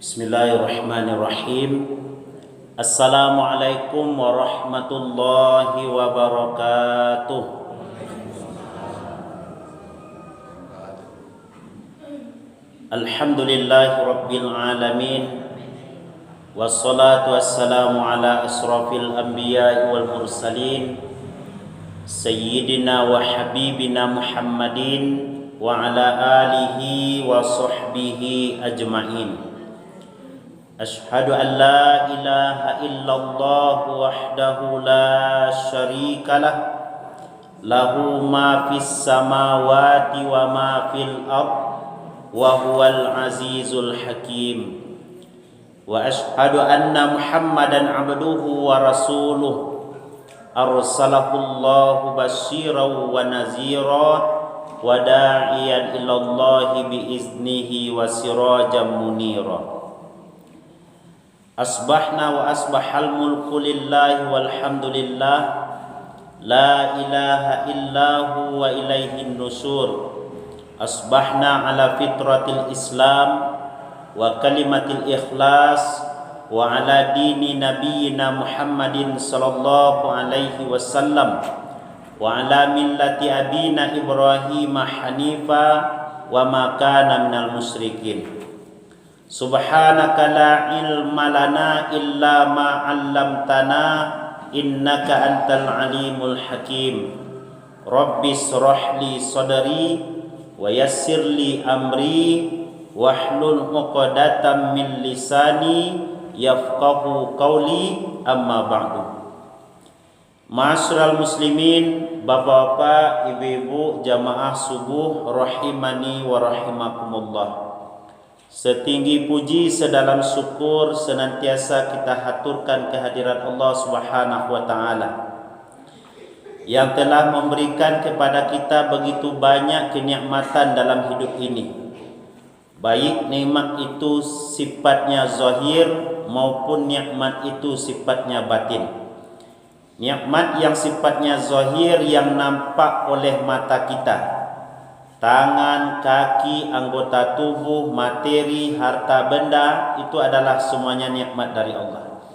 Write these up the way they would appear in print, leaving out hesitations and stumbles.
Bismillahirrahmanirrahim. Assalamualaikum warahmatullahi wabarakatuh. Alhamdulillahi rabbil alamin. Wassalatu wassalamu ala asrafil anbiya'i wal mursalin Sayyidina wa habibina Muhammadin wa ala alihi wa sahbihi ajma'in. Ashhadu an la ilaha illallah wahdahu la syarikalah, lahu ma fis samawati wa ma fil ard, wa huwal azizul hakim. Wa ashhadu anna Muhammadan abduhu wa rasuluh, arsalahullahu basyiran wa nazira wa da'iyan ilallahi biiznihi wa sirajan munira. Asbahna wa asbahal mulku lillahi walhamdulillah, la ilaha illahu wa ilaihin nusur. Asbahna ala fitratil islam wa kalimatil ikhlas wa ala dini nabiyina Muhammadin sallallahu alaihi wasallam wa ala millati abina Ibrahim hanifa wa ma kana minal musyrikin. Subhanaka la ilma lana illa ma 'allamtana innaka antal alimul hakim. Rabbi shrah li sadri wa yassir li amri wahlul 'uqdatam min lisani yafqahu qawli, amma ba'du. Ma'asyiral muslimin, bapak-bapak, ibu-ibu, jamaah subuh rahimani wa rahimakumullah. Setinggi puji sedalam syukur senantiasa kita haturkan kehadirat Allah Subhanahu wa taala yang telah memberikan kepada kita begitu banyak kenikmatan dalam hidup ini. Baik nikmat itu sifatnya zahir maupun nikmat itu sifatnya batin. Nikmat yang sifatnya zahir yang nampak oleh mata kita, tangan, kaki, anggota tubuh, materi, harta benda, itu adalah semuanya nikmat dari Allah.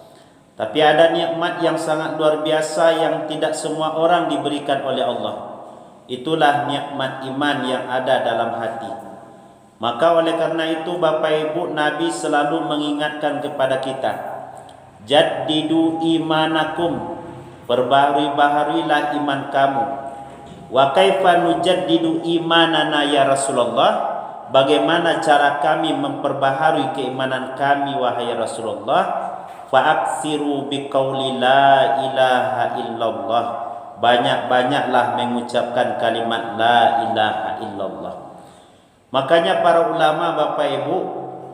Tapi ada nikmat yang sangat luar biasa yang tidak semua orang diberikan oleh Allah. Itulah nikmat iman yang ada dalam hati. Maka oleh karena itu Bapak Ibu, Nabi selalu mengingatkan kepada kita, jaddidu imanakum, perbaharui-baharuilah iman kamu. Wa kaifa nujaddidu imanana ya Rasulullah, bagaimana cara kami memperbaharui keimanan kami wahai Rasulullah? Fa aksiru biqauli la ilaha illallah, banyak-banyaklah mengucapkan kalimat la ilaha illallah. Makanya para ulama Bapak Ibu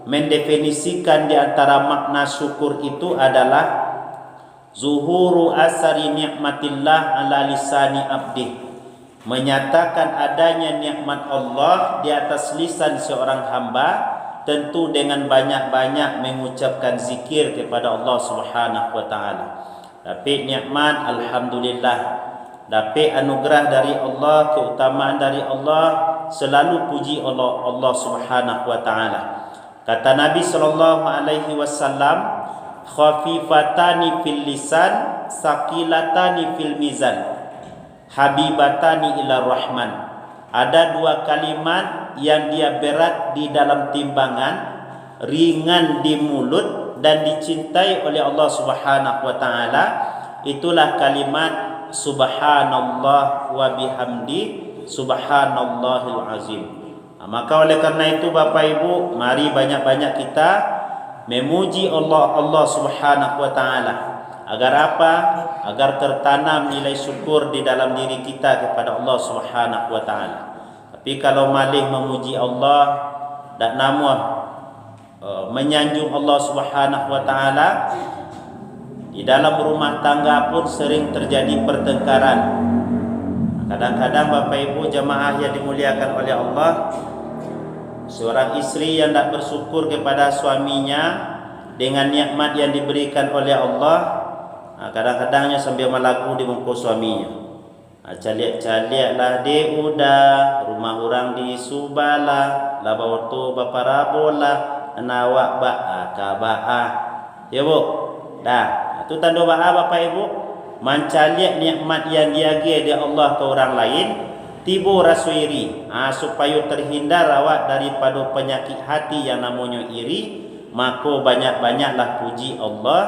mendefinisikan di antara makna syukur itu adalah zuhuru asari nikmatillah ala lisani abdi, menyatakan adanya nikmat Allah di atas lisan seorang hamba, tentu dengan banyak-banyak mengucapkan zikir kepada Allah Subhanahu wa taala. Dapat nikmat alhamdulillah, dapat anugerah dari Allah, keutamaan dari Allah, selalu puji Allah Subhanahu wa taala. Kata Nabi sallallahu alaihi wasallam, khafifatani fil lisan, saqilatani fil mizan, habibatani ila rahman. Ada dua kalimat yang dia berat di dalam timbangan, ringan di mulut dan dicintai oleh Allah Subhanahu wa taala. Itulah kalimat subhanallah wa bihamdi subhanallahil azim. Maka oleh karena itu Bapak Ibu, mari banyak-banyak kita memuji Allah Subhanahu wa taala. Agar apa? Agar tertanam nilai syukur di dalam diri kita kepada Allah Subhanahu wa taala. Tapi kalau malih memuji Allah dan namuh menyanjung Allah Subhanahu wa taala, di dalam rumah tangga pun sering terjadi pertengkaran. Kadang-kadang Bapak Ibu jamaah yang dimuliakan oleh Allah, seorang istri yang tidak bersyukur kepada suaminya dengan nikmat yang diberikan oleh Allah, kadang-kadangnya sambil melaku di muka suaminya. Caliak-caliak lah di udah, rumah orang di Subala, lah bawa tu baparabola, nawak ba'a ka ba'a. Ya bu. Dah, itu tanda ba'a Bapak Ibu. Mencaliak nikmat yang diagi dia Allah ke orang lain, tibu rasa iri. Supaya terhindar awak daripada penyakit hati yang namanya iri, maka banyak-banyaklah puji Allah,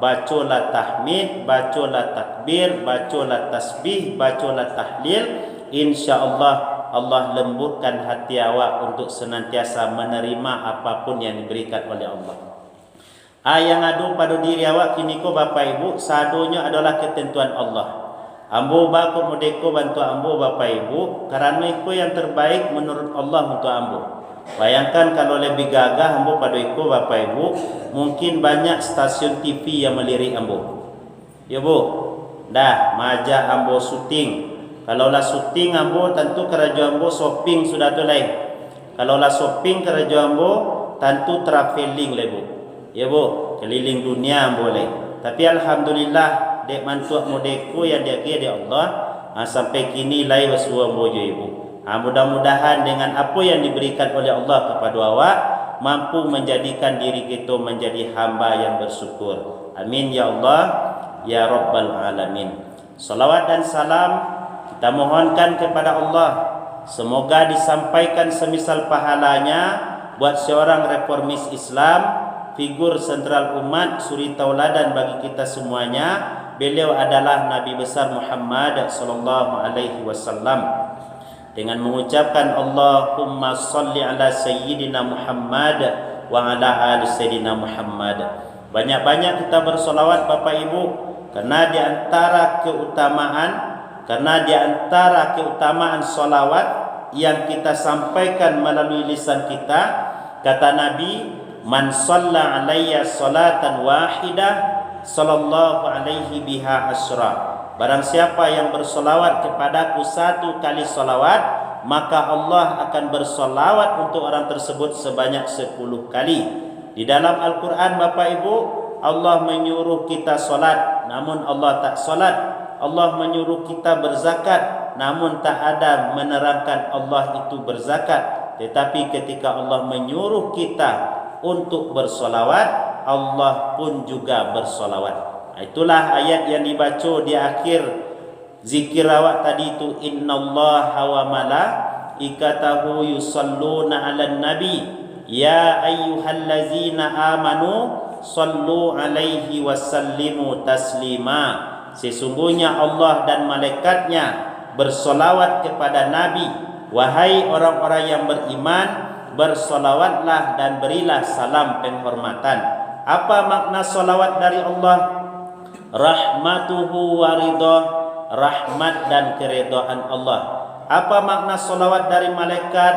bacalah tahmid, bacalah takbir, bacalah tasbih, bacalah tahlil. Insya-Allah Allah lembutkan hati awak untuk senantiasa menerima apapun yang diberikan oleh Allah. Yang ada pada diri awak kini ko Bapak Ibu, sadonya adalah ketentuan Allah. Ambo baku mudeko bantu ambo Bapak Ibu, kerana itu yang terbaik menurut Allah untuk ambo. Bayangkan kalau lebih gagah ambo pada itu Bapak Ibu, mungkin banyak stasiun TV yang melirik ambo. Ya bu, dah majak ambo syuting. Kalaulah syuting ambo, tentu kerja ambo shopping sudah tu lain. Kalaulah shopping kerja ambo, tentu traveling lah bu. Ya bu, keliling dunia boleh. Tapi alhamdulillah dek mantuak modeku yang dia kira Allah, sampai kini lai wasua bojo ibu. Mudah-mudahan dengan apa yang diberikan oleh Allah kepada awak, mampu menjadikan diri kita menjadi hamba yang bersyukur. Amin ya Allah ya Rabbal Alamin. Salawat dan salam kita mohonkan kepada Allah, semoga disampaikan semisal pahalanya buat seorang reformis Islam, figur sentral umat, suri tauladan bagi kita semuanya. Beliau adalah Nabi besar Muhammad sallallahu alaihi wasallam. Dengan mengucapkan Allahumma salli ala sayyidina Muhammad wa ala ali sayyidina Muhammad. Banyak-banyak kita bersolawat Bapak Ibu, karena di antara keutamaan solawat yang kita sampaikan melalui lisan kita, kata Nabi, man shalla alayya salatan wahidah sallallahu alaihi biha asra. Barang siapa yang bersolawat kepadaku satu kali solawat, maka Allah akan bersolawat untuk orang tersebut sebanyak 10 kali. Di dalam Al-Quran Bapak Ibu, Allah menyuruh kita solat, namun Allah tak solat. Allah menyuruh kita berzakat, namun tak ada menerangkan Allah itu berzakat. Tetapi ketika Allah menyuruh kita untuk bersolawat, Allah pun juga bersolawat. Itulah ayat yang dibaca di akhir zikir awak tadi itu, innallaha wa malaikatahu yusalluna 'alan nabi ya ayyuhallazina amanu sallu 'alaihi wasallimu taslima. Sesungguhnya Allah dan malaikatnya bersolawat kepada Nabi. Wahai orang-orang yang beriman, bersolawatlah dan berilah salam penghormatan. Apa makna solawat dari Allah? Rahmatuhu wa ridha, rahmat dan keridhaan Allah. Apa makna solawat dari malaikat?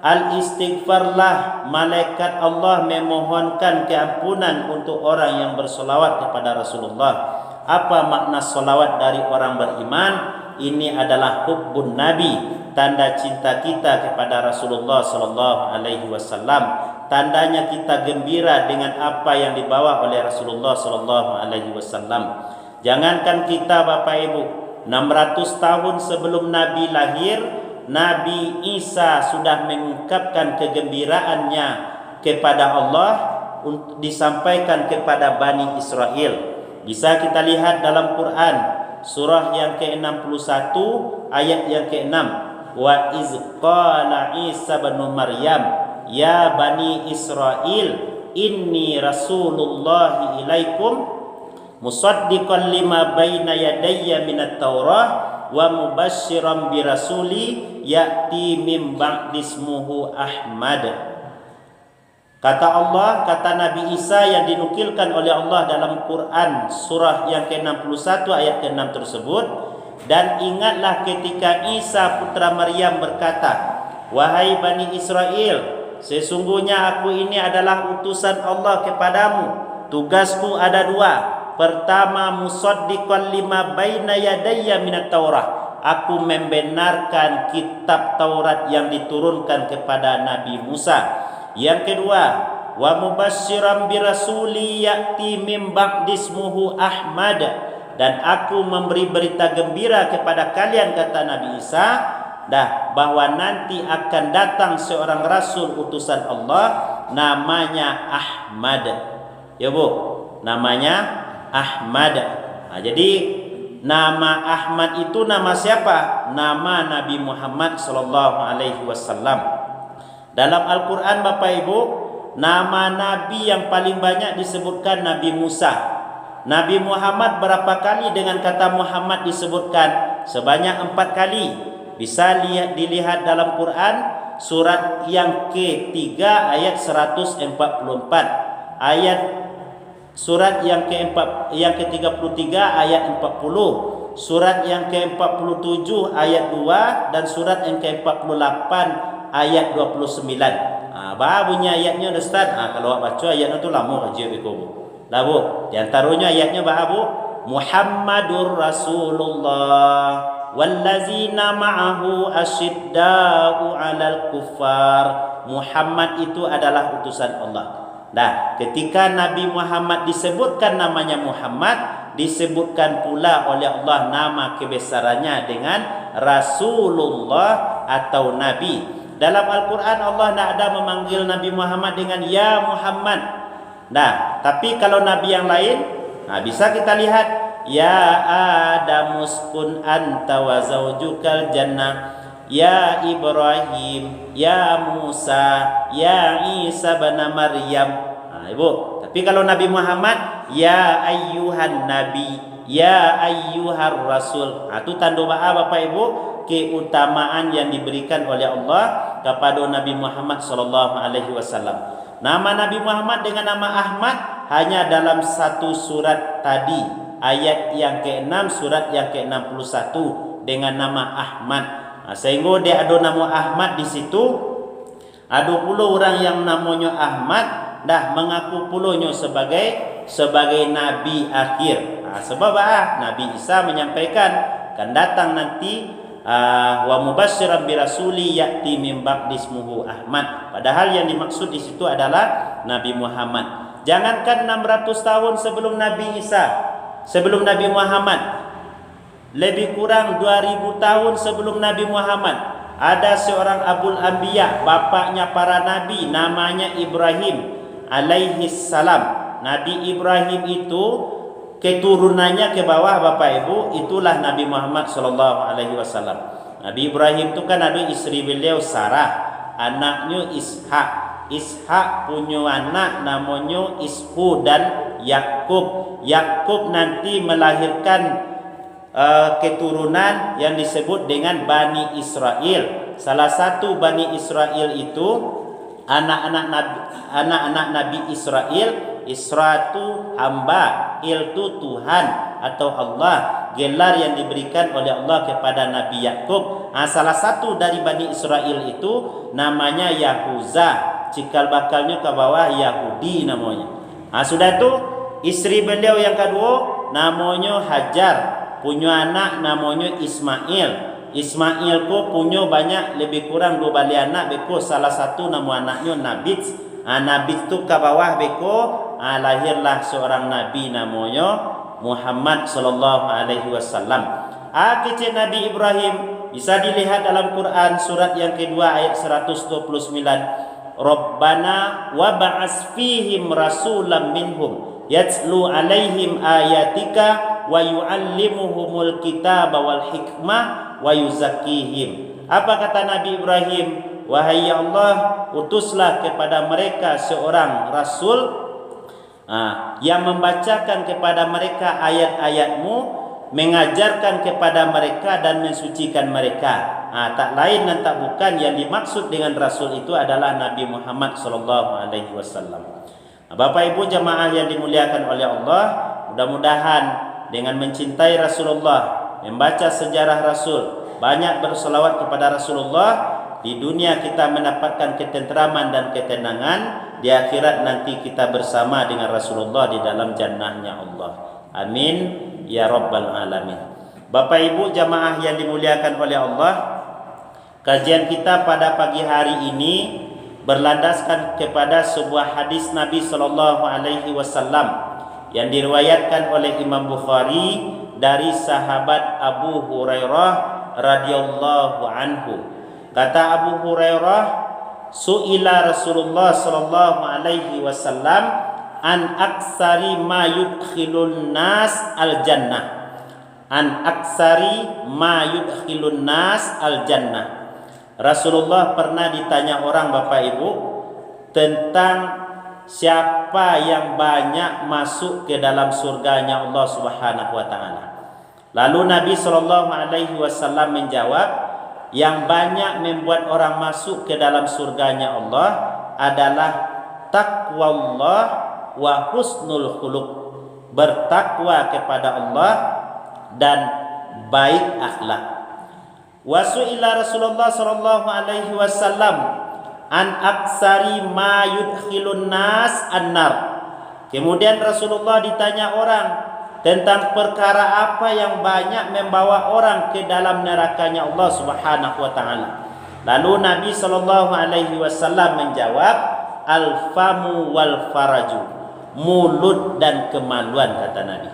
Al-istighfarlah, malaikat Allah memohonkan keampunan untuk orang yang bersolawat kepada Rasulullah. Apa makna solawat dari orang beriman? Ini adalah hubbun Nabi, tanda cinta kita kepada Rasulullah sallallahu alaihi wasallam. Tandanya kita gembira dengan apa yang dibawa oleh Rasulullah sallallahu alaihi wasallam. Jangankan kita Bapak Ibu, 600 tahun sebelum Nabi lahir, Nabi Isa sudah mengungkapkan kegembiraannya kepada Allah disampaikan kepada Bani Israel. Bisa kita lihat dalam Quran surah yang ke-61 ayat yang ke-6. Wa iz qala Isa bin Maryam ya Bani Israel inni Rasulullah ilaikum musaddiqan lima baina yadayya minat Taurah wa mubasysyiran bi rasuli ya'ti min ba'di ismuhu Ahmad. Kata Allah, kata Nabi Isa yang dinukilkan oleh Allah dalam Quran surah yang ke-61 ayat ke-6 tersebut. Dan ingatlah ketika Isa putra Maryam berkata, wahai Bani Israel, sesungguhnya aku ini adalah utusan Allah kepadamu. Tugasku ada 2. Pertama, musaddiqan lima baina yadayya minat Taurah. Aku membenarkan kitab Taurat yang diturunkan kepada Nabi Musa. Yang kedua, wa mubasysyiran bi rasuli ya'ti min ba'di ismuhu Ahmad. Dan aku memberi berita gembira kepada kalian, kata Nabi Isa, bahwa nanti akan datang seorang rasul utusan Allah namanya Ahmad. Ya Bu, namanya Ahmad. Nah, jadi nama Ahmad itu nama siapa? Nama Nabi Muhammad sallallahu alaihi wasallam. Dalam Al-Qur'an Bapak Ibu, nama nabi yang paling banyak disebutkan Nabi Musa. Nabi Muhammad berapa kali dengan kata Muhammad disebutkan? Sebanyak 4 kali. Bisa dilihat dalam Quran surat yang ketiga ayat 144, ayat surat yang ke-33 ayat 40, surat yang ke-47 ayat 2, dan surat yang ke-48 ayat 29. Bunyi ayatnya Ustaz. Kalau baca ayatnya tu lama aja begitu. Lah Bu, di antaranya ayatnya Bu, Muhammadur Rasulullah wallazina ma'ahu asyidda'u 'alal kuffar. Muhammad itu adalah utusan Allah. Nah, ketika Nabi Muhammad disebutkan namanya Muhammad, disebutkan pula oleh Allah nama kebesarannya dengan Rasulullah atau Nabi. Dalam Al-Quran Allah tidak ada memanggil Nabi Muhammad dengan Ya Muhammad. Nah, tapi kalau Nabi yang lain, bisa kita lihat, Ya Adam uskun anta wa zaujukal jannah, Ya Ibrahim, Ya Musa, Ya Isa bin Maryam. Ibu, tapi kalau Nabi Muhammad, Ya ayyuhan Nabi, Ya ayyuhar Rasul. Itu tanda Bapak Ibu, keutamaan yang diberikan oleh Allah kepada Nabi Muhammad sallallahu alaihi wasallam. Nama Nabi Muhammad dengan nama Ahmad hanya dalam satu surat tadi, ayat yang ke-6 surat yang ke-61 dengan nama Ahmad. Sehingga dia ada nama Ahmad di situ. Ada pula orang yang namanya Ahmad dah mengaku pulanya sebagai nabi akhir. Sebab Nabi Isa menyampaikan akan datang nanti wa mubasysyiran bi rasuli ya'ti min ba'di ismuhu Ahmad. Padahal yang dimaksud di situ adalah Nabi Muhammad. Jangankan 600 tahun sebelum Nabi Isa, sebelum Nabi Muhammad, lebih kurang 2000 tahun sebelum Nabi Muhammad, ada seorang Abul Anbiya, bapaknya para nabi, namanya Ibrahim alaihi salam. Nabi Ibrahim itu keturunannya ke bawah Bapak Ibu, itulah Nabi Muhammad sallallahu alaihi wasallam. Nabi Ibrahim itu kan ada istri beliau Sarah, anaknya Ishak. Ishak punya anak namanya Ishu dan Yakub. Yakub nanti melahirkan keturunan yang disebut dengan Bani Israel. Salah satu Bani Israel itu anak-anak Nabi Israel. Isra itu hamba, Il itu Tuhan atau Allah, gelar yang diberikan oleh Allah kepada Nabi Yakub. Salah satu dari Bani Israel itu namanya Yahuza, cikal bakalnya ke bawah Yahudi namanya. Sudah itu istri beliau yang kedua namanya Hajar, punya anak namanya Ismail. Ismail ko punya banyak, lebih kurang 2 bali anak beko, salah satu nama anaknya Nabit. Nabit tu ke bawah beko, lahirlah seorang nabi namanya Muhammad sallallahu alaihi wasallam. Kecil Nabi Ibrahim bisa dilihat dalam Quran surat yang kedua ayat 129. Rabbana wa ba'as fihim rasulam minhum yatslu alaihim ayatika wa yu'allimuhumul kitaba wal hikmah wa yuzakkihim. Apa kata Nabi Ibrahim? Wahai ya Allah, utuslah kepada mereka seorang rasul yang membacakan kepada mereka ayat-ayatmu, mengajarkan kepada mereka dan mensucikan mereka. Tak lain dan tak bukan yang dimaksud dengan rasul itu adalah Nabi Muhammad sallallahu alaihi wasallam. Bapak Ibu jamaah yang dimuliakan oleh Allah, mudah-mudahan dengan mencintai Rasulullah, membaca sejarah Rasul, banyak berselawat kepada Rasulullah, di dunia kita mendapatkan ketenteraman dan ketenangan, di akhirat nanti kita bersama dengan Rasulullah di dalam jannahnya Allah. Amin ya rabbal alamin. Bapak Ibu jamaah yang dimuliakan oleh Allah, kajian kita pada pagi hari ini berlandaskan kepada sebuah hadis Nabi sallallahu alaihi wasallam yang diriwayatkan oleh Imam Bukhari dari sahabat Abu Hurairah radhiyallahu anhu. Kata Abu Hurairah, su'ila Rasulullah sallallahu alaihi wasallam an aksari ma yudkhilun nas al jannah. An aksari ma yudkhilun nas al jannah. Rasulullah pernah ditanya orang, Bapak Ibu, tentang siapa yang banyak masuk ke dalam surganya Allah Subhanahu wa taala. Lalu Nabi sallallahu alaihi wasallam menjawab, yang banyak membuat orang masuk ke dalam surganya Allah adalah taqwallah wa husnul khuluq, bertakwa kepada Allah dan baik akhlak. Wa su'ila Rasulullah sallallahu alaihi wasallam an aksari ma yudkhilun nas annar. Kemudian Rasulullah ditanya orang tentang perkara apa yang banyak membawa orang ke dalam nerakanya Allah Subhanahu wa taala. Lalu Nabi sallallahu alaihi wasallam menjawab, al-famu wal faraju, mulut dan kemaluan, kata Nabi.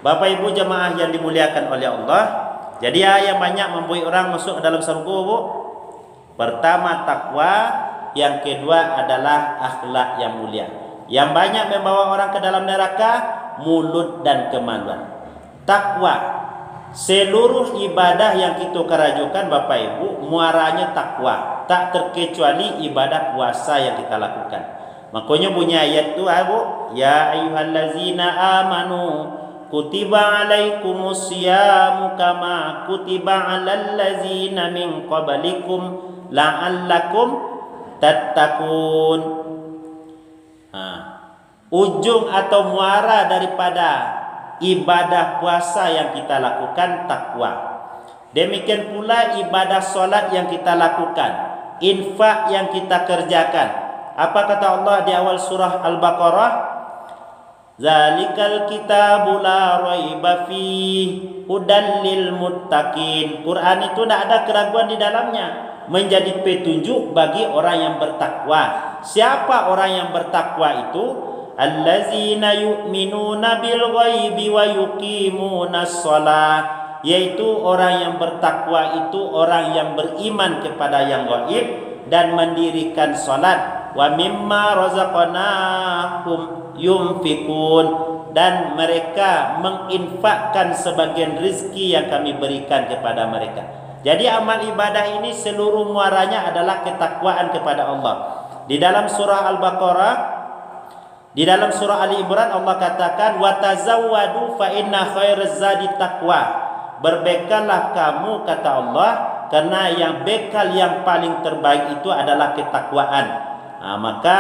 Bapak Ibu jemaah yang dimuliakan oleh Allah, jadi yang banyak membuat orang masuk ke dalam surga, Bu. Pertama takwa, yang kedua adalah akhlak yang mulia. Yang banyak membawa orang ke dalam neraka, mulut dan kemaluan. Takwa, seluruh ibadah yang kita kerajukan, Bapak Ibu, muaranya takwa, tak terkecuali ibadah puasa yang kita lakukan. Makanya bunyi ayat itu, Bu, ya ayyuhallazina amanu kutiba alaikumus siyamu kama kutiba alal ladzina min qablikum la'allakum tattaqun. Ujung atau muara daripada ibadah puasa yang kita lakukan takwa. Demikian pula ibadah solat yang kita lakukan, infak yang kita kerjakan. Apa kata Allah di awal surah Al-Baqarah? Zalikal kitabu la raiba fihi hudan lil muttaqin. Quran itu tidak ada keraguan di dalamnya, menjadi petunjuk bagi orang yang bertakwa. Siapa orang yang bertakwa itu? Allazina yu'minuna bil ghaibi wa yuqimunas shalah, yaitu orang yang bertakwa itu orang yang beriman kepada yang gaib dan mendirikan salat. Wa mimma razaqnahum yunfikun, dan mereka menginfakkan sebagian rezeki yang kami berikan kepada mereka. Jadi amal ibadah ini seluruh muaranya adalah ketakwaan kepada Allah. Di dalam surah Al-Baqarah, di dalam surah Ali Imran, Allah katakan wa tazawwadu fa inna khairaz zadi taqwa. Berbekallah kamu, kata Allah, karena yang bekal yang paling terbaik itu adalah ketakwaan. Maka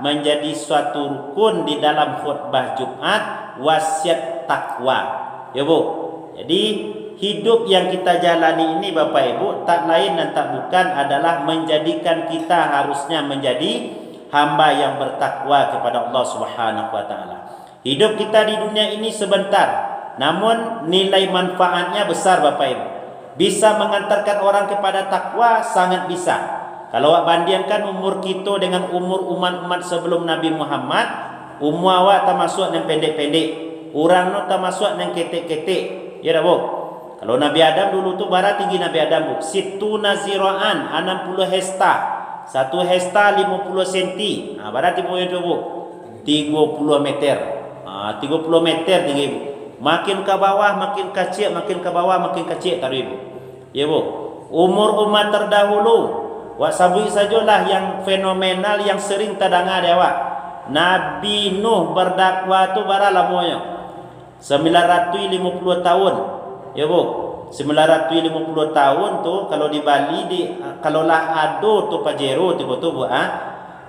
menjadi suatu rukun di dalam khutbah Jumat wasiat takwa, ya Bu. Jadi hidup yang kita jalani ini, Bapak Ibu, tak lain dan tak bukan adalah menjadikan kita harusnya menjadi hamba yang bertakwa kepada Allah Subhanahu wa taala. Hidup kita di dunia ini sebentar, namun nilai manfaatnya besar, Bapak Ibu. Bisa mengantarkan orang kepada takwa, sangat bisa. Kalau awak bandingkan umur kita dengan umur umat-umat sebelum Nabi Muhammad, umur awak termasuk yang pendek-pendek, orang no termasuk yang ketek-ketek, ya dah Bu. Kalau Nabi Adam dulu tu bara tinggi Nabi Adam, Bu, situna ziraan, 60 hesta. Satu hesta 50 cm. Berarti punya tu, Bu, 30 meter. 30 meter tinggi, Bu. Makin ke bawah makin kecil, makin ke bawah makin kecil, tahu Ibu. Ya Bu. Umur umat terdahulu, wak sabui sajalah yang fenomenal yang sering terdengar dia, Wak. Nabi Nuh berdakwah tu bara lamonya 950 tahun. Ya Bu. 950 tahun tu kalau di Bali kalau lah ado tu pajero tu Bu,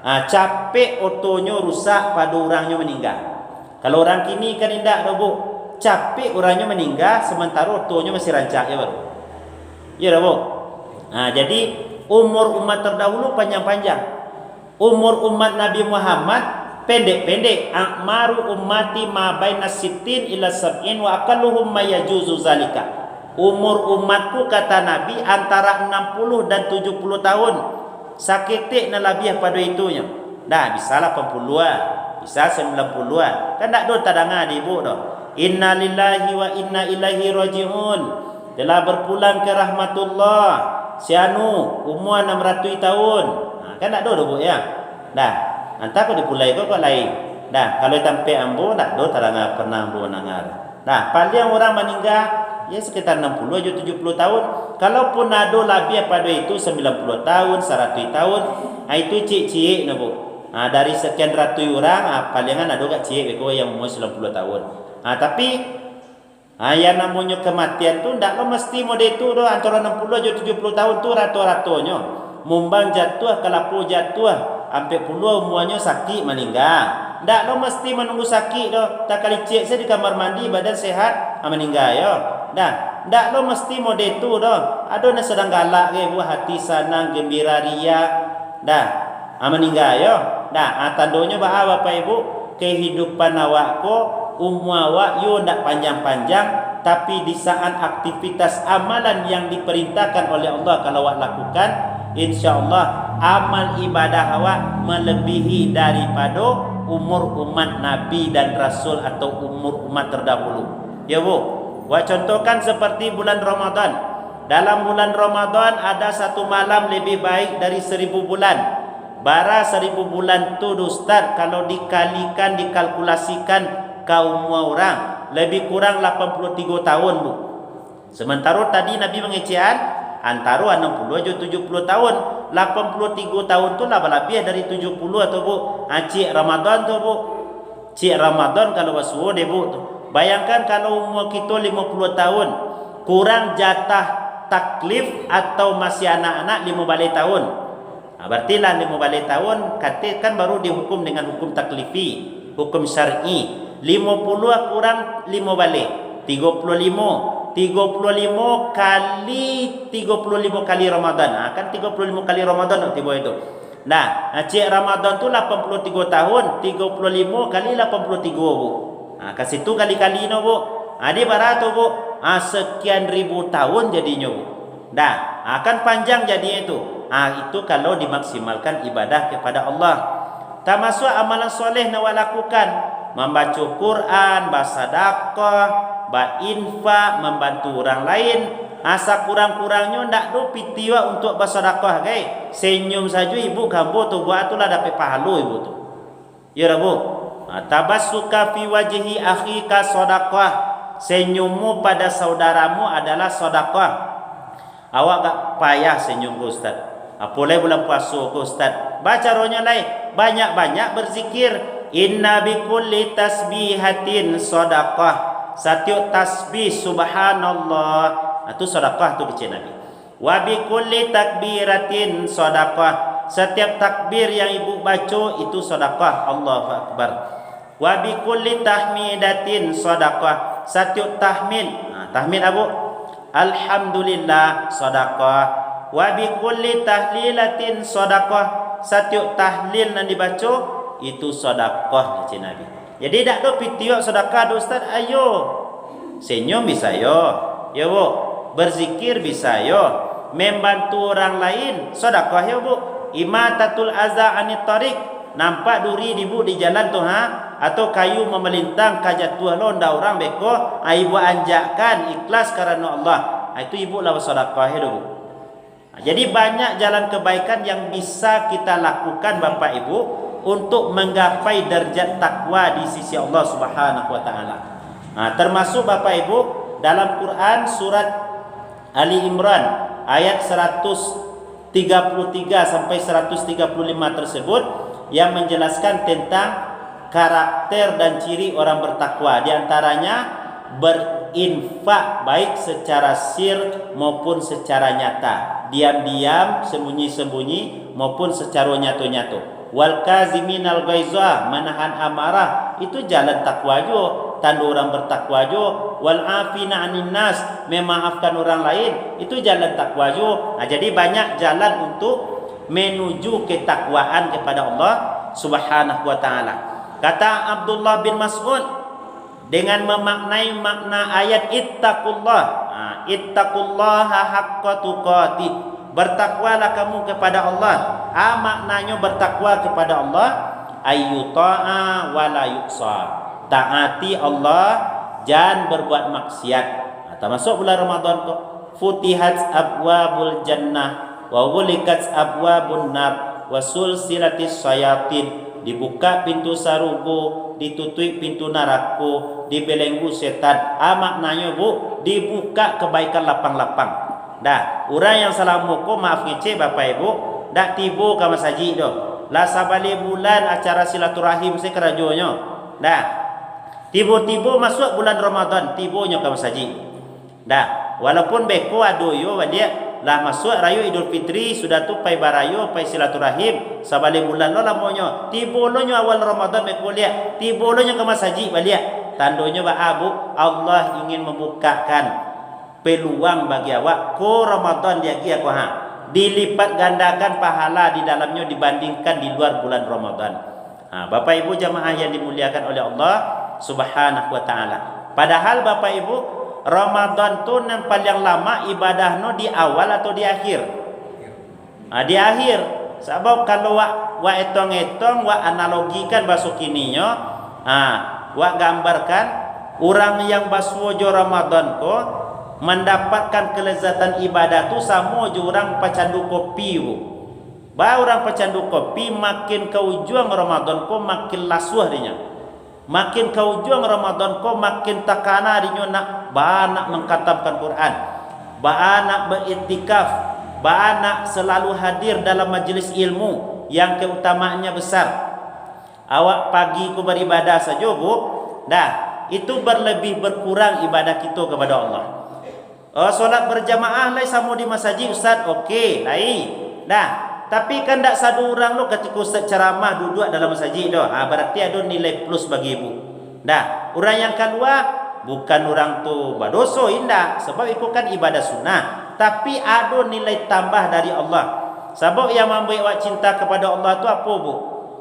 capek otonya rusak pada orangnya meninggal. Kalau orang kini kan tidak dah Bu. Capek orangnya meninggal sementara otonya masih rancak, ya baru. Ya dah Bu. Jadi umur umat terdahulu panjang-panjang. Umur umat Nabi Muhammad pendek-pendek. Akmaru ummati ma baina sittin ila sab'in wa aqalluhum ma yajuzu zalika. Umur umatku, kata Nabi, antara 60 dan 70 tahun. Sakitik na lebih pada itunya. Dah bisa 80-an, bisa 90-an. Kan tak do tadangan ibu dah. Inna lillahi wa inna ilaihi rajiun. Telah berpulang ke rahmatullah. Si anu umur 600 tahun. Kan tak ada bu ya. Dah, antara kau dipulai kau lain. Dah, kalau tampai ambo tak ada taranga pernah ambo nangar. Dah, paling orang meninggal ya sekitar 60 atau 70 tahun. Kalaupun ada lebih pada itu 90 tahun, 100 tahun, itu cik-cik na bu. Dari sekian ratus orang, palingan ada kat cik beko yang umur 90 tahun. Tapi yang namanya kematian tu ndak mesti mode itu doh antara 60 atau 70 tahun tu rata-ratanya. Mumbang jatuh kalapu jatuh sampai puluh umurnya sakit meninggal. Ndak mesti menunggu sakit doh. Tak kali cek saya di kamar mandi badan sehat meninggal yo. Dah, ndak mesti mode itu doh. Ada yang sedang galak ke buah hati senang gembira ria. Dah, meninggal yo. Dah, tandonya bah Bapak Ibu kehidupan awak ko umur awak yo ndak panjang-panjang, tapi di saat aktivitas amalan yang diperintahkan oleh Allah kalau awak lakukan, insyaallah amal ibadah awak melebihi daripada umur umat Nabi dan Rasul atau umur umat terdahulu. Ya Bu, awak contohkan seperti bulan Ramadan. Dalam bulan Ramadan ada satu malam lebih baik dari 1000 bulan. Bara 1000 bulan tu Ustaz kalau dikalikan dikalkulasikan kaum orang lebih kurang 83 tahun Bu. Sementara tadi Nabi mengecehan antara 60 atau 70 tahun. 83 tahun tu lah lebih dari 70 atau Bu. Cik Ramadan tu Bu. Cik Ramadan kalau wasuh deh Bu tu. Bayangkan kalau umur kita 50 tahun kurang jatah taklif atau masih anak-anak 5 balik tahun. Berarti lah 5 balik tahun katakan baru dihukum dengan hukum taklifi, hukum syar'i. 50 kurang 5 balik 35 kali 35 kali Ramadan. Kan 35 kali Ramadan tiba itu. Nah, cik Ramadan tu 83 tahun, 35 kali 83 Bu. Kat situ kali-kali no Bu. Dia barato Bu. Sekian ribu tahun jadinya Bu. Dah, akan panjang jadi itu. Itu kalau dimaksimalkan ibadah kepada Allah. Termasuk amalan soleh yang awak lakukan, membaca Quran, bersedekah, berinfak, membantu orang lain. Asa kurang-kurangnya ndak do pitiwa untuk bersedekah kai. Senyum saja ibu gambo tu buat itulah dapat pahala ibu tu. Ya Bu. Tabassuka fi wajhi akhika sedekah. Senyummu pada saudaramu adalah sedekah. Awak gak payah senyum ke Ustaz. Apalagi bulan puasa ke Ustaz. Baca rohnya lain. Banyak-banyak berzikir. Inna bikulli tasbihatin sadaqah. Setiap tasbih subhanallah. Itu sadaqah tu kecil Nabi. Wa bikulli takbiratin sadaqah. Setiap takbir yang ibu baca itu sadaqah. Allahu Akbar. Wa bikulli tahmidatin sadaqah. Setiap tahmid. Tahmid apa? Alhamdulillah sadaqah. Wa bi kulli tahlilatin sadaqah. Setiap tahlil yang dibaca itu sedekah kata Nabi. Jadi tak ada pitiok sedekah Ustaz. Ayo senyum bisa yo. Ya Bu. Berzikir bisa yo. Membantu orang lain sedekah ya Bu. Imatatul aza anit tariq. Nampak duri di Bu di jalan tu atau kayu memelintang kajatuh lo ndak orang beko, ibu anjakkan ikhlas karena Allah. Itu ibu lah sedekah ya Bu. Jadi banyak jalan kebaikan yang bisa kita lakukan Bapak Ibu untuk menggapai derajat takwa di sisi Allah Subhanahu wa taala. Termasuk Bapak Ibu dalam Quran surat Ali Imran ayat 133 sampai 135 tersebut yang menjelaskan tentang karakter dan ciri orang bertakwa. Di antaranya berinfak baik secara sir maupun secara nyata, diam-diam, sembunyi-sembunyi maupun secara nyata-nyata. Wal kaziminal ghaiza, menahan amarah, itu jalan takwa jo, tanda orang bertakwa jo. Wal afina 'anil nas, memaafkan orang lain, itu jalan takwa jo. Jadi banyak jalan untuk menuju ketakwaan kepada Allah Subhanahu wa taala. Kata Abdullah bin Mas'ud dengan memaknai makna ayat ittaqullah. Ittaqullaha haqqa tuqatih. Bertakwalah kamu kepada Allah. Maknanya bertakwa kepada Allah ayyuta'a wa la yuqsa. Taati Allah, jangan berbuat maksiat. Termasuk bulan Ramadan tu futihat abwabul jannah wa ghulikat abwabun nar. wasul silatis sayatin, dibuka pintu sarugo, ditutup pintu neraka, dibelenggu setan. Maknanya bu, dibuka kebaikan lapang-lapang. Dah, orang yang salah muka maaf ngece bapak ibu, dak tiba ke masjid dah. Lah sabali bulan acara silaturahim saya kerajonya. Dah. Tiba-tiba masuk bulan Ramadan, tibanya ke masjid. Dah, walaupun beko adoyo dia lah masuk rayo Idul Fitri sudah tu pai barayo pai silaturahim sabali bulan lo lamonyo tibolonyo awal Ramadan beko lihat tibolonyo ke masjid balik tandonyo ba abu Allah ingin membukakan peluang bagi awak ko Ramadan dia kia ko ha dilipat gandakan pahala di dalamnya dibandingkan di luar bulan Ramadan. Bapak Ibu jamaah yang dimuliakan oleh Allah Subhanahu wa taala. Padahal Bapak Ibu Ramadan tu yang paling lama ibadahno di awal atau di akhir? Di akhir. Sebab kalau wa etong-etong wa analogikan bahasa kininyo, wa gambarkan orang yang baswojo Ramadan ko mendapatkan kelezatan ibadah tu sama je orang pecandu kopi bu. Orang pecandu kopi makin ke ujung Ramadan ko makin lasuh dinya. Makin ke ujung Ramadan ko makin takana dinya nak mengkatamkan Quran, nak beriktikaf, nak selalu hadir dalam majlis ilmu yang keutamaannya besar. Awak pagi ku beribadah saja bu, dah itu berlebih berkurang ibadah kita kepada Allah. Solat berjamaah lai sama di masjid ustaz, okey lai. Dah, tapi kan tak satu orang lo ketika ustaz ceramah duduk dalam masjid dah. Berarti ada nilai plus bagi ibu. Dah, orang yang keluar bukan orang tu berdosa indah sebab itu kan ibadah sunnah, tapi ada nilai tambah dari Allah. Sebab yang membuat awak cinta kepada Allah tu apa bu?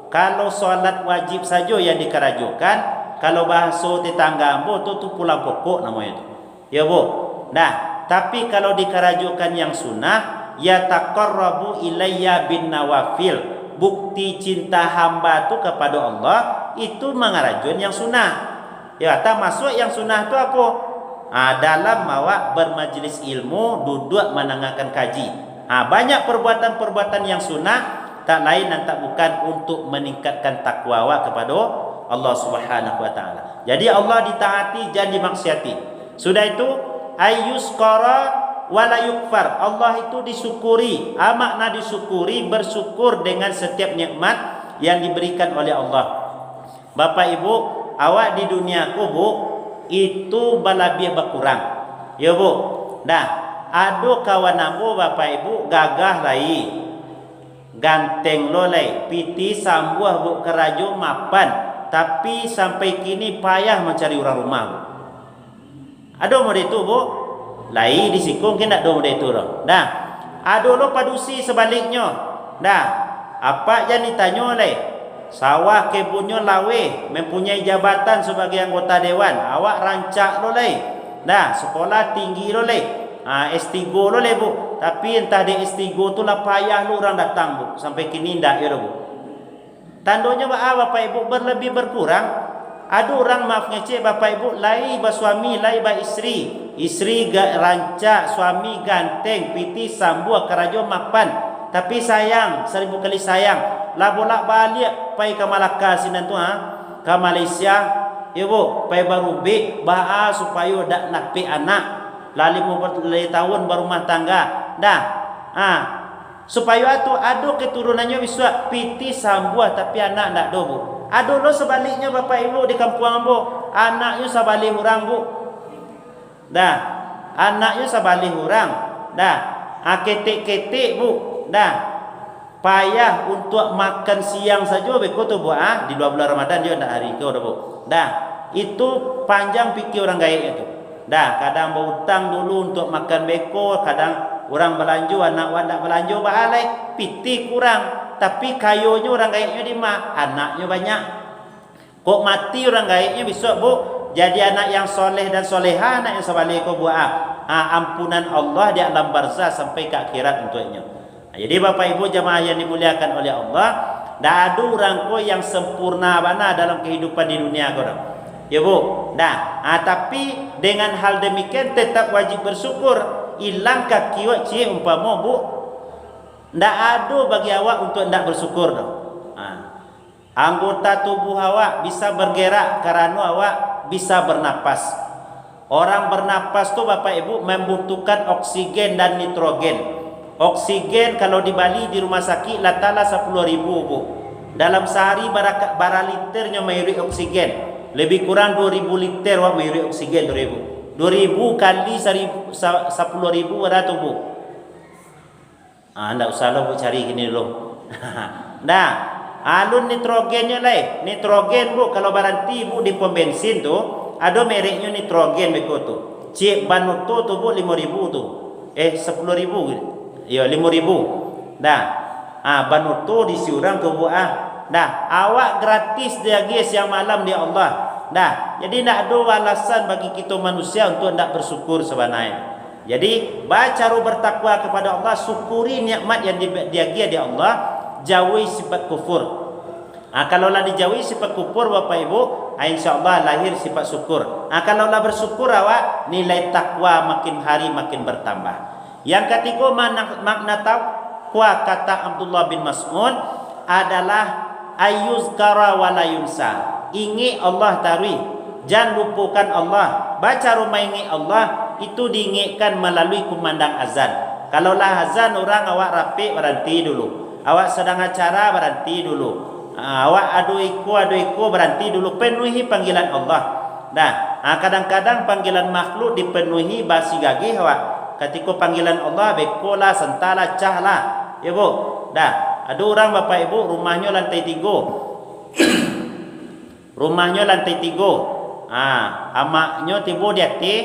Kalau solat wajib saja yang dikerajukan, kalau bahasa tetangga ambo tu pulang pokok namanya tu. Ya bu. Nah, tapi kalau dikerajukan yang sunnah, ya taqarrabu ilayya bin nawafil. Bukti cinta hamba tu kepada Allah itu mengerajun yang sunnah. Ya, tak masuk yang sunnah tu apa? Dalam awak bermajlis ilmu, duduk mendengarkan kaji. Banyak perbuatan-perbuatan yang sunnah tak lain dan tak bukan untuk meningkatkan takwa awak kepada Allah Subhanahu wa taala. Jadi Allah ditaati jangan dimaksiati. Sudah itu ayyuskara wala yukfar. Allah itu disyukuri. Makna disyukuri bersyukur dengan setiap nikmat yang diberikan oleh Allah. Bapak Ibu, awak di dunia ku bu itu balabih berkurang. Ya bu. Dah, ada kawan ambo Bapak Ibu gagah lai. Ganteng lo lai, piti sambuah bu kerajo mapan, tapi sampai kini payah mencari orang rumah bu. Ada model itu bu, lai di sikung kena ada model itu loh. Dah, ada lo padusi sebaliknya. Dah, apa yang ditanya lai? Sawah kebunnya lawe, mempunyai jabatan sebagai anggota dewan. Awak rancak lo lai. Dah, sekolah tinggi lo lai. S3 lo lai bu. Tapi entah di S3 tu lah payah lo orang datang bu. Sampai kini ndak ya bu. Tandanya Bapak Ibu berlebih berkurang. Ada orang maaf ngecek Bapak Ibu lai bersuami lai beristri. Istri rancak, suami ganteng, piti sambuah kerajo mapan. Tapi sayang, 1000 kali sayang. Lah bolak balik pai ke Malaka sinan tu ke Malaysia. Ya bu, pai baru be supaya dak napi anak. Lah 50 tahun berumah tangga. Dah. Supaya tu ada keturunannya bisa piti sambuah tapi anak ndak do bu. Ada lo sebaliknya Bapak Ibu di kampung ambo, anaknya sabalik orang bu. Dah, anaknya sabalik orang. Dah, ketik-ketik bu. Dah, payah untuk makan siang saja beko tu bu. Di 2 bulan Ramadan dia ndak hari ke dah bu. Dah, itu panjang fikir orang gaib itu. Dah, kadang berhutang dulu untuk makan beko, kadang orang belanja, anak wadak belanja balai, piti kurang. Tapi kayunya orang gaibnya di mah, anaknya banyak. Kok mati orang gaibnya besok bu, jadi anak yang soleh dan soleha, anak yang sebalik kau buat ampunan Allah di alam barzah sampai ke akhirat untuknya. Jadi Bapak Ibu jemaah yang dimuliakan oleh Allah, dah ada orang ko yang sempurna mana dalam kehidupan di dunia kau. Ya bu, dah. Tapi dengan hal demikian tetap wajib bersyukur. Hilang kaki wak cie umpama bu, Ndak ada bagi awak untuk ndak bersyukur dah. Anggota tubuh awak bisa bergerak karena awak bisa bernapas. Orang bernapas tu Bapak Ibu membutuhkan oksigen dan nitrogen. Oksigen kalau di Bali di rumah sakit latala 10.000 Bu. Dalam sehari bara liternya mayuri oksigen. Lebih kurang 2.000 liter awak mayuri oksigen 2.000. 2.000 kali 10.000 berapa Bu? Ndak usah lo Bu cari gini dulu. Nah, alun nitrogennya lah. Nitrogen Bu kalau baranti Bu di pom bensin tu ada mereknya nitrogen beko tu. Cik Banuto tu Bu 5.000 tu. 10.000. Ya 5.000. Dah. Banuto di siurang tu Bu Dah, awak gratis dia guys yang malam dia Allah. Dah. Jadi ndak ada alasan bagi kita manusia untuk ndak bersyukur sebenarnya. Jadi baca bertakwa kepada Allah, syukuri nikmat yang dibagikan dia Allah. Jauhi sifat kufur. Kalau lah dijauhi sifat kufur Bapak Ibu, insya-Allah lahir sifat syukur. Kalau lah bersyukur awak, nilai takwa makin hari makin bertambah. Yang ketiga makna takwa kata Abdullah bin Mas'ud adalah ayyuzkara wa la yunsa. Ingat Allah tarwi, jangan lupakan Allah. Baca rumah ingat Allah itu diingatkan melalui kumandang azan. Kalau lah azan orang awak rapi berhenti dulu. Awak sedang acara berhenti dulu. Awak adu iko berhenti dulu. Penuhi panggilan Allah. Dah. Kadang-kadang panggilan makhluk dipenuhi basi gagih awak. Ketika panggilan Allah bekola, sentala, cahlah. Ya Bu. Dah. Ada orang Bapak Ibu rumahnya lantai 3. Rumahnya lantai 3. Amaknya tiba di atas,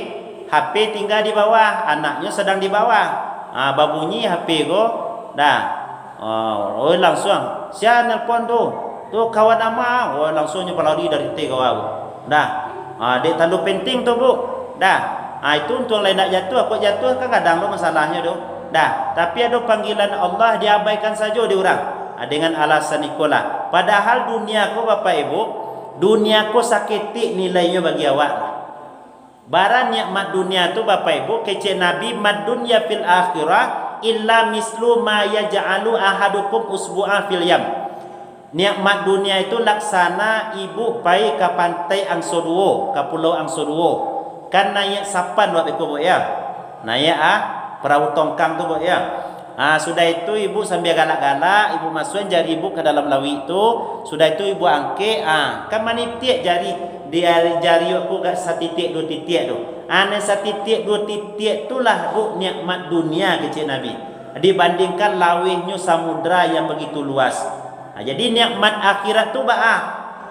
HP tinggal di bawah, anaknya sedang di bawah. Babunyi HP go. Dah. Langsung siapa nelpon tu kawan ama. Langsungnya pelari dari tiga awak. Dah. Dek tandu penting tu Bu. Dah. Itu untuk lain nak jatuh, aku jatuh kan kadang tu masalahnya tu. Dah. Tapi ada panggilan Allah diabaikan saja di orang. Dengan alasan ikolah. Padahal dunia ko Bapak Ibu, dunia ko sakiti nilainya bagi awak. Barang nikmat dunia tu Bapak Ibu kece Nabi mad dunya fil akhirah illa mislu ma yaj'alu ahadukum usbu'a fil yam. Nikmat dunia itu laksana ibu pai ke pantai Angsoduo, ke pulau Angsoduo. Kan naik sapan buat ibu ya. Naik perahu tongkang tu Bu ya. Sudah itu ibu sambil galak-galak, ibu masukkan jari ibu ke dalam lawi itu. Sudah itu ibu angke, kan manitiak jari jari aku kat satitik dua titik tu. Satitik dua titik itulah Bu nikmat dunia kecil Nabi. Dibandingkan lawihnya samudra yang begitu luas. Jadi nikmat akhirat tu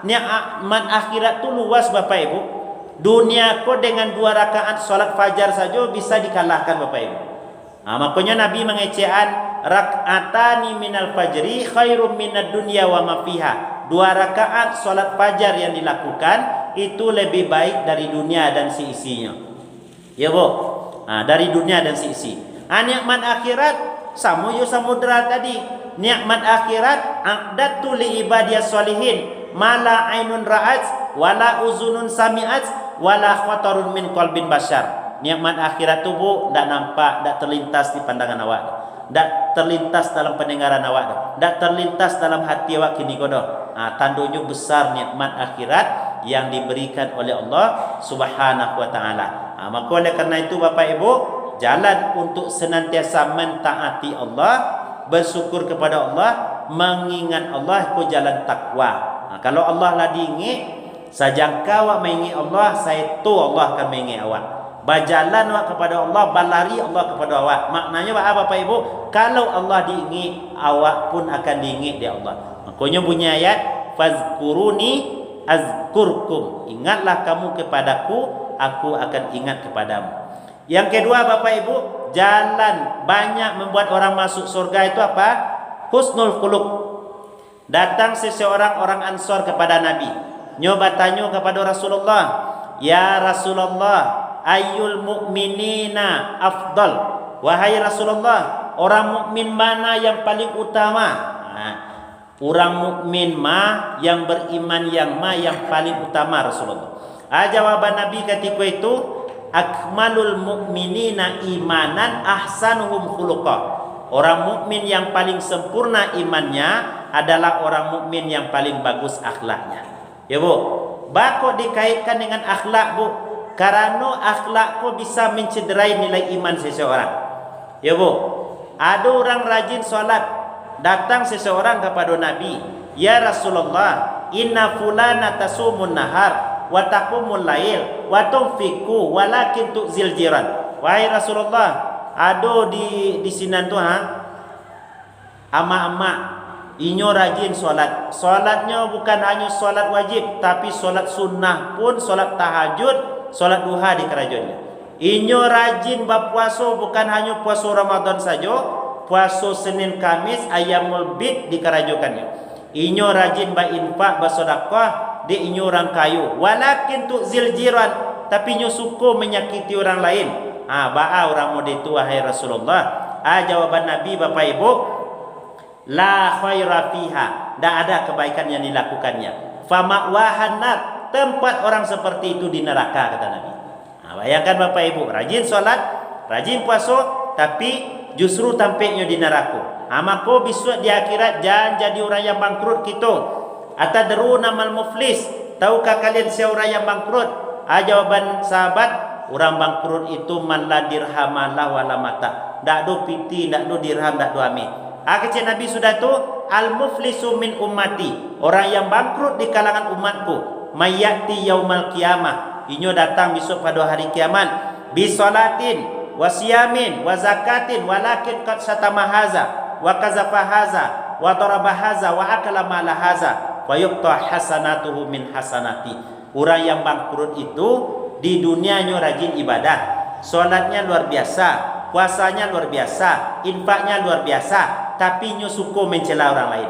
nikmat akhirat tu luas Bapak Ibu. Dunia ko dengan 2 rakaat solat fajar saja bisa dikalahkan Bapak Ibu. Makanya Nabi mengecehan rak'atani minal fajri khairum minad dunya wa ma fiha. 2 rakaat solat fajar yang dilakukan itu lebih baik dari dunia dan seisinya. Ya Bu. Dari dunia dan seisi. Nikmat akhirat sama yo samudra tadi. Nikmat akhirat aqdatu li ibadiyas solihin mala ainun ra'at wala uzunun sami'at wala khatarun min qalbin bashar. Nikmat akhirat tu Bu tak nampak, tak terlintas di pandangan awak, tak terlintas dalam pendengaran awak, tak terlintas dalam hati awak kini kodoh. Tandanya besar nikmat akhirat yang diberikan oleh Allah Subhanahu wa taala. Maka oleh kerana itu Bapak Ibu, jalan untuk senantiasa mentaati Allah, bersyukur kepada Allah, mengingat Allah, itu jalan takwa. Kalau Allah lah diingat, sajangka awak mengingat Allah, saya tu Allah akan mengingat awak. Berjalan awak kepada Allah, berlari Allah kepada awak. Maknanya apa Bapak Ibu? Kalau Allah diingat, awak pun akan diingat dia Allah. Makanya bunyi ayat, fazkuruni azkurkum. Ingatlah kamu kepadaku, aku akan ingat kepadamu. Yang kedua Bapak Ibu, jalan banyak membuat orang masuk surga itu apa? Husnul khuluq. Datang seseorang orang Ansor kepada Nabi. Nyoba tanya kepada Rasulullah, ya Rasulullah, ayyul mu'minina afdal. Wahai Rasulullah, orang mukmin mana yang paling utama? Orang mukmin yang beriman yang paling utama Rasulullah. Jawaban Nabi ketika itu, akmalul mu'minina imanan ahsanuhum khuluqa. Orang mukmin yang paling sempurna imannya adalah orang mukmin yang paling bagus akhlaknya. Ya Bu, bako dikaitkan dengan akhlak Bu, karena akhlak ko bisa mencederai nilai iman seseorang. Ya Bu, ada orang rajin solat, datang seseorang kepada Nabi, ya Rasulullah, inna fulana tasumun nahar wa taqumul lail wa tunfiqu walakin tu'zil jiran. Wahai Rasulullah, ada di sinan tu ama-ama inyo rajin solat. Solatnya bukan hanya solat wajib, tapi solat sunnah pun, solat tahajud, solat duha di kerajaannya. Inyo rajin berpuasa, bukan hanya puasa Ramadan saja, puasa Senin Kamis ayamul bid di kerajaannya. Inyo rajin berinfak, bersedekah, di inyo orang kayu. Walakin tu'zil jiran, tapi inyo suka menyakiti orang lain. Ba'a orang muda itu wahai Rasulullah. Jawaban Nabi Bapak Ibu, la khaira fiha, tak ada kebaikan yang dilakukannya. Fama'wahan nar, tempat orang seperti itu di neraka, kata Nabi. Bayangkan Bapak Ibu, rajin solat, rajin puasa, tapi justru tampaknya di neraka. Maka besok di akhirat jangan jadi orang yang bangkrut kita. Atadruna mal muflis, tahukah kalian siapa orang yang bangkrut? Jawaban sahabat, orang bangkrut itu man la dirhamalah wala mata. Tak do piti, tak do dirham, tak do amin. Kecil Nabi sudah tu, al muflisu min ummati, orang yang bangkrut di kalangan umatku, mayati yaumal qiyamah, inyo datang besok pada hari kiamat, bisolatin wasiyamin wazakatin walakin qad satama haza wa kazafa haza wa daraba haza wa akala mala haza wa yuqta hasanatuhu min hasanati. Orang yang bangkrut itu di dunianya rajin ibadah, solatnya luar biasa, puasanya luar biasa, infaknya luar biasa, tapi nyo suko mencela orang lain,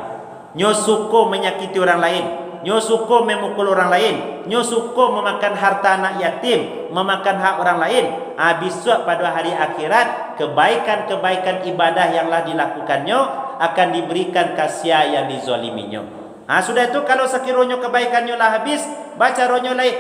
nyo suko menyakiti orang lain, nyo suko memukul orang lain, nyo suko memakan harta anak yatim, memakan hak orang lain. Besok pada hari akhirat, kebaikan-kebaikan ibadah yang telah dilakukannya akan diberikan kasih yang dizaliminya. Sudah itu kalau sekiranya kebaikannya lah habis, baca ronyo lain,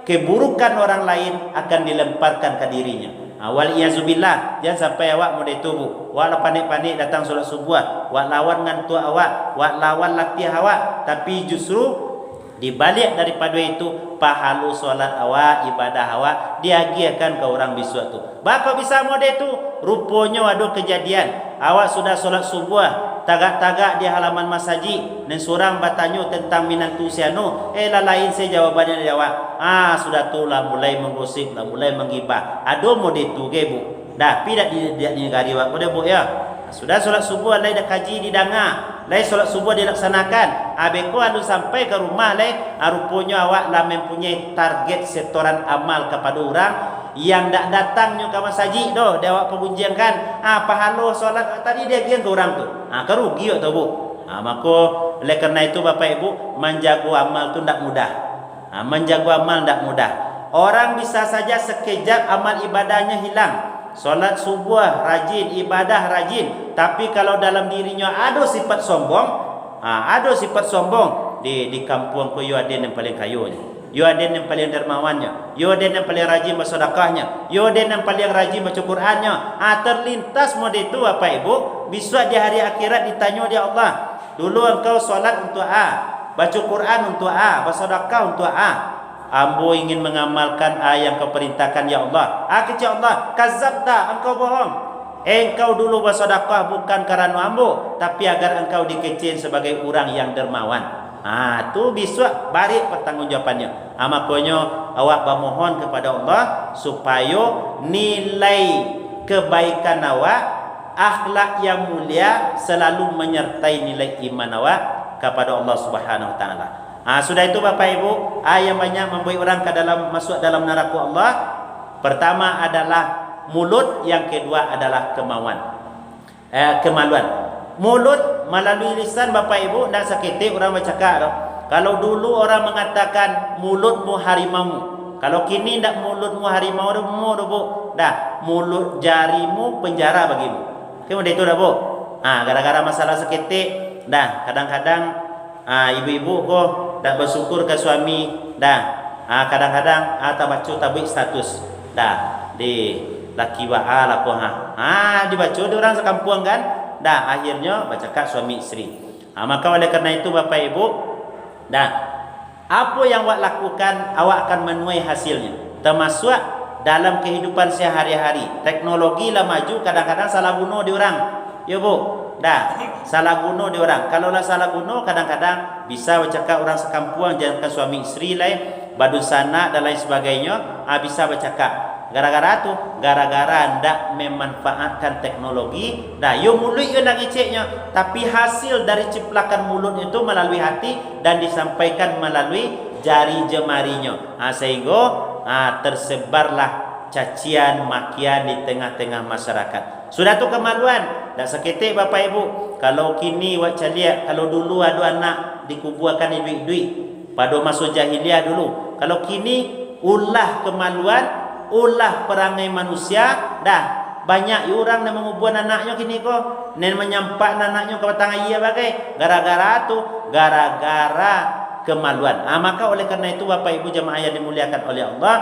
keburukan orang lain akan dilemparkan ke dirinya. Wal iyazubillah, jangan sampai awak mau ditubuh, wak panik-panik datang solat subuh, wak lawan ngantuk awak, wak lawan latih awak, tapi justru dibalik daripada itu pahala solat awak, ibadah awak diagiakan ke orang besok tu. Bapa bisa mau itu, rupanya ada kejadian, awak sudah solat subuh, tagak-tagak di halaman masjid, dan seorang bertanya tentang minantu siano, lain saya jawabannya dari awak. Sudah tu lah mulai menggosip, lah mulai menggibah. Ada mode tu ke Bu? Dah tidak di negara awak boleh Bu ya. Sudah solat subuh lai dah kaji didengar, lai solat subuh dilaksanakan. Beko alu sampai ke rumah lai, rupanya awak lah mempunyai target setoran amal kepada orang yang tak datangnya ke masjid doh, dia awak pengunjungkan pahala solat tadi dia giang ke orang tu. Kerugi tu Bu. Maka oleh kerana itu Bapak Ibu, menjaga amal tu tak mudah. Menjaga amal tak mudah. Orang bisa saja sekejap amal ibadahnya hilang. Solat subuh rajin, ibadah rajin, tapi kalau dalam dirinya ada sifat sombong, di kampung ko yo ada yang paling kayunya, yo ada yang paling dermawannya, yo ada yang paling rajin bersedekahnya, yo ada yang paling rajin baca Qur'annya. Terlintas mode itu Bapak Ibu, besok di hari akhirat ditanya dia Allah, dulu engkau solat untuk baca Quran untuk bersedekah untuk ambo ingin mengamalkan yang kau perintahkan ya Allah. Kecil Allah, kazabta, engkau bohong. Engkau dulu bersedekah bukan karena ambo, tapi agar engkau dikecil sebagai orang yang dermawan. Tu besok balik pertanggungjawabannya. Makanya awak bermohon kepada Allah supaya nilai kebaikan awak, akhlak yang mulia selalu menyertai nilai iman awak kepada Allah Subhanahu wa taala. Sudah itu Bapak Ibu, yang banyak membuat orang masuk dalam neraka Allah. Pertama adalah mulut, yang kedua adalah kemaluan. Mulut melalui lisan Bapak Ibu, tak seketik orang bercakap. Kalau dulu orang mengatakan mulutmu harimau, kalau kini tak mulutmu harimau Bu, dah mulut jarimu penjara bagimu. Kemudian itu dah Bu. Gara-gara masalah seketik, dah kadang-kadang ibu-ibu kok tak bersyukur ke suami, dah kadang-kadang tak baca tabik status, dah di laki wa lah ko dibaca di orang sekampung kan, dah akhirnya bercakap suami isteri. Maka oleh kerana itu Bapak Ibu, dah apa yang awak lakukan awak akan menuai hasilnya. Termasuk dalam kehidupan sehari-hari. Teknologi lah maju, kadang-kadang salah guna diorang. Ya Bu, dah salah guna diorang. Kalau lah salah guna, kadang-kadang bisa bercakap orang sekampung jangankan suami isteri lain, badun sanak dan lain sebagainya, bisa bercakap. Gara-gara tu, gara-gara ndak memanfaatkan teknologi, dah yo mulut yo nak iceknya, tapi hasil dari ciplakan mulut itu melalui hati dan disampaikan melalui jari jemarinya. Sehingga tersebarlah cacian makian di tengah-tengah masyarakat. Sudah tu kemaluan. Dan seketik Bapak Ibu, kalau kini wak caliak, kalau dulu ada anak dikuburkan duit-duit pada masa jahiliah dulu. Kalau kini ulah kemaluan, ulah perangai manusia, dah banyak orang yang mengubur anaknya kini kok, nen menyampak anaknya ke batang ia bagai gara-gara tu, gara-gara kemaluan. Maka oleh kerana itu Bapak Ibu jemaah yang dimuliakan oleh Allah,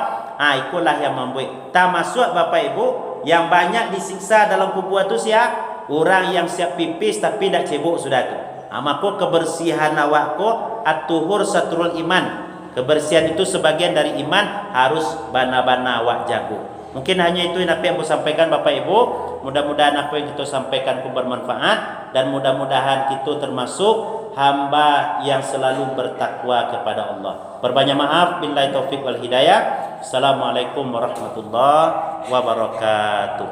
itulah yang membuat termasuk Bapak Ibu yang banyak disiksa dalam kubur itu siapa? Orang yang siap pipis tapi tidak cebok sudah tu. Maka kebersihan awak ko at-tuhur satrul iman. Kebersihan itu sebagian dari iman, harus bana-bana awak jago. Mungkin hanya itu yang aku sampaikan Bapak Ibu. Mudah-mudahan apa yang kita sampaikan itu bermanfaat, dan mudah-mudahan kita termasuk hamba yang selalu bertakwa kepada Allah. Berbanyak maaf, billahi taufik wal hidayah. Assalamualaikum warahmatullahi wabarakatuh.